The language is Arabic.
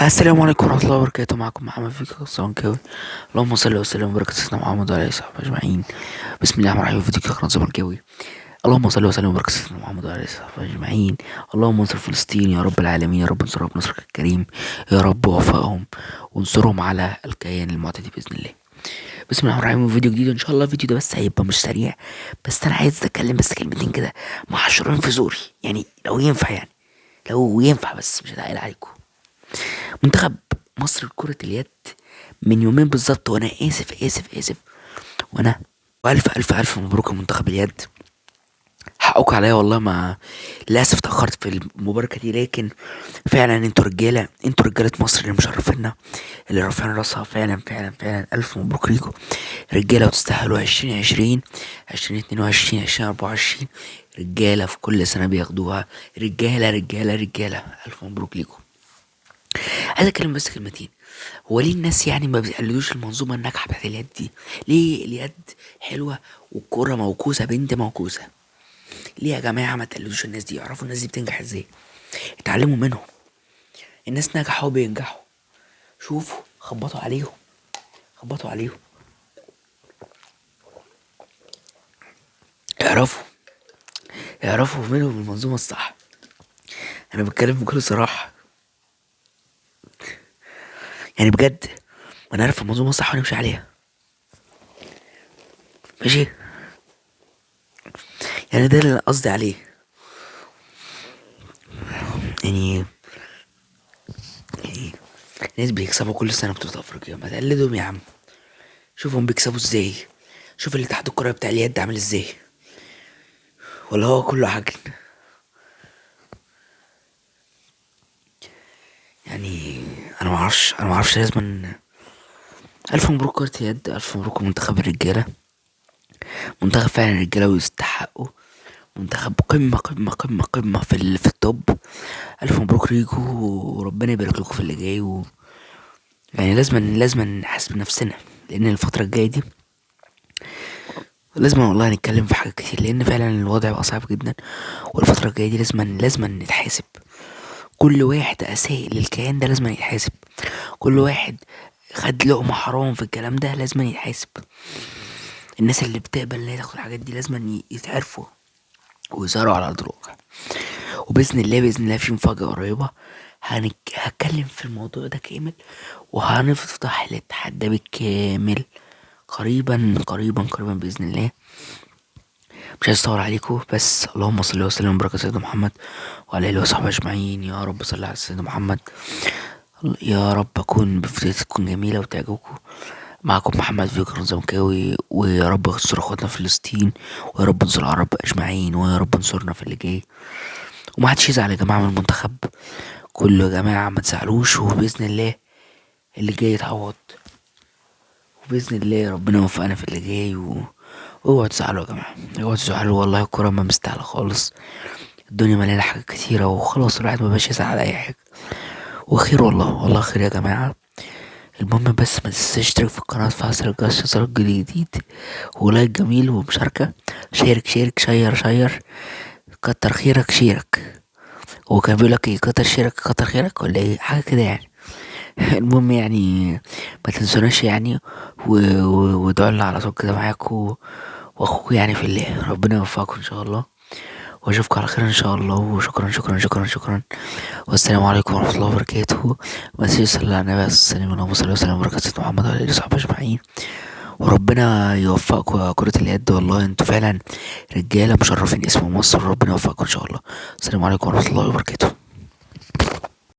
السلام عليكم ورحمة الله وبركاته. معكم محمد فيك الزملكاوي. اللهم صل وسلم وبارك على سيدنا محمد وعلى آله وصحبه أجمعين. بسم الله الرحمن الرحيم. فيديو قناة الزملكاوي. اللهم صل وسلم وبارك على سيدنا محمد وعلى آله وصحبه أجمعين. اللهم انصر فلسطين يا رب العالمين، يا رب انصرها بنصرك الكريم، يا رب وفقهم وانصرهم على الكيان المعتدي بإذن الله. بسم الله الرحمن الرحيم. فيديو جديد ان شاء الله. الفيديو ده بس هيبقى مش سريع، بس انا عايز اتكلم بس كلمتين كده محشورين في زوري، يعني لو ينفع، يعني لو ينفع، بس مش هتقل عليكم. منتخب مصر لكرة اليد من يومين بالظبط، وانا اسف وانا والف الف الف مبروك لمنتخب اليد. حقك عليا والله، ما للاسف اتاخرت في المباركه دي، لكن فعلا انتوا رجاله، انتوا رجاله مصر اللي مشرفينا، اللي رافعين راسها. فعلا الف مبروك ليكم رجاله، وتستاهلوا 2020 2022 2024. رجاله في كل سنه بياخدوها، رجاله. الف مبروك ليكم. عايز اتكلم بس كلمتين. هو ليه الناس يعني ما بيقلدوش المنظومه الناجحه بتاعت اليد دي؟ ليه اليد حلوه والكوره موكوسه بنت موكوسه؟ ليه يا جماعه ما تقلدوش الناس دي؟ يعرفوا الناس دي بتنجح ازاي، اتعلموا منهم. الناس نجحوا وبينجحوا، شوفوا، خبطوا عليهم. يعرفوا يعرفوا منهم المنظومه الصح. انا بتكلم بكل صراحه، يعني بجد، وانا عارف المنظومه الصح ونمشي عليها. ماشي، يعني ده اللي أنا قصدي عليه. يعني ناس بيكسبوا كل سنة بطولة أفريقيا، ما تقلدهم يا عم. شوفهم بيكسبوا ازاي، شوف الاتحاد الكروي بتاع اليد عامل ازاي، ولا هو كله عجل؟ يعني انا ما اعرفش لازم. الف مبروك كرة اليد، الف مبروك منتخب الرجالة. منتخب فعلا الرجالة ويستحقوا. منتخب قمة في التوب. الف مبروك ليكوا، وربنا يبارك لكم في اللي جاي يعني لازم نحاسب نفسنا، لان الفترة الجاية دي لازم والله نتكلم في حاجات كتير، لان فعلا الوضع بقى صعب جدا. والفترة الجاية دي لازم نتحاسب. كل واحد اساء للكيان ده لازم يتحاسب. كل واحد خد لقمة حرام في الكلام ده لازم يتحاسب. الناس اللي بتقبل ان هي تاخد الحاجات دي لازم يتعرفوا ويظهروا على ارض الواقع. وباذن الله في مفاجأة قريبة. هتكلم في الموضوع ده كامل، وهنفتح الاتحاد ده بالكامل قريبا باذن الله. مش عايز اطول عليكم، بس اللهم صل وسلم وبارك على سيدنا محمد وعلى اله وصحبه اجمعين. يا رب صل على سيدنا محمد. يا رب اكون بفيديوهات تكون جميله وتعجبكم. معكم محمد فيكر الزمكاوي، ويا رب انصر اخواتنا في فلسطين، ويا رب انصر العرب اجمعين، ويا رب انصرنا في اللي جاي. وما حدش يزعل يا جماعه من المنتخب، كله يا جماعه ما تزعلوش، وباذن الله اللي جاي يتعوض، وباذن الله ربنا يوفقنا في اللي جاي اوعوا تزعلوا يا جماعه، اوعوا تزعلوا، والله الكوره ما مستاهله خالص. الدنيا مليانه حاجات كتيره، وخلاص الواحد ما بقاش يزعل على اي حاجه. وخير والله خير يا جماعه. المهم بس ما تنساش تشترك في القناه، فعل الجرس عشان الجديد، ولايك جميل ومشاركه. شارك شير. كتر خيرك شيرك. هو كان بيقولك ايه؟ كتر خيرك ولا ايه حاجه كده يعني. المهم يعني ما تنسوناش يعني، وادعوا لنا على طول كده معاكم، واخوك يعني في الله. ربنا يوفقكم ان شاء الله، واشوفكم على خير ان شاء الله. وشكرا. والسلام عليكم ورحمه الله وبركاته. ما تنسوش صلى على النبي عليه الصلاه والسلام. اللهم صل وسلم وبارك على سيدنا محمد وعلى اله وصحبه اجمعين. وربنا يوفقكم يا كرة اليد، والله انتوا فعلا رجاله مشرفين اسم مصر. ربنا يوفقكم ان شاء الله. السلام عليكم ورحمه الله وبركاته.